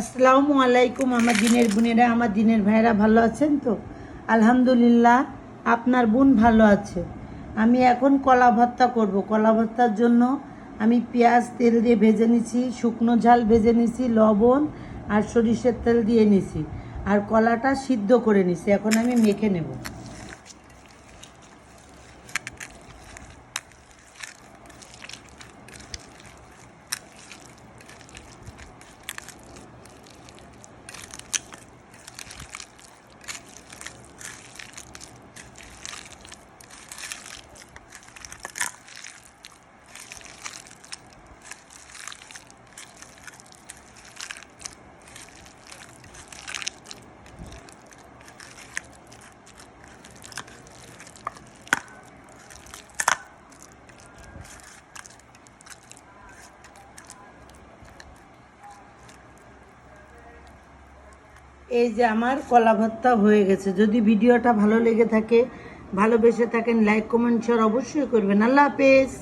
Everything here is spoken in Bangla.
আসসালামু আলাইকুম। আমার দিনের বোনেরা, আমার দিনের ভাইয়েরা ভালো আছেন তো? আলহামদুলিল্লাহ, আপনার বোন ভালো আছে। আমি এখন কলা ভর্তা করব। কলা ভর্তার জন্য আমি পেঁয়াজ তেল দিয়ে ভেজে নিছি, শুকনো ঝাল ভেজে নিছি, লবণ আর সরিষার তেল দিয়ে নিছি, আর কলাটা সিদ্ধ করে নিছি। এখন আমি মেখে নেব। এই যে আমার কলা ভর্তা হয়ে গেছে। যদি ভিডিওটা ভালো লেগে থাকে, ভালোবেসে থাকেন, লাইক কমেন্ট শেয়ার অবশ্যই করবেন। আল্লাহ হাফেজ।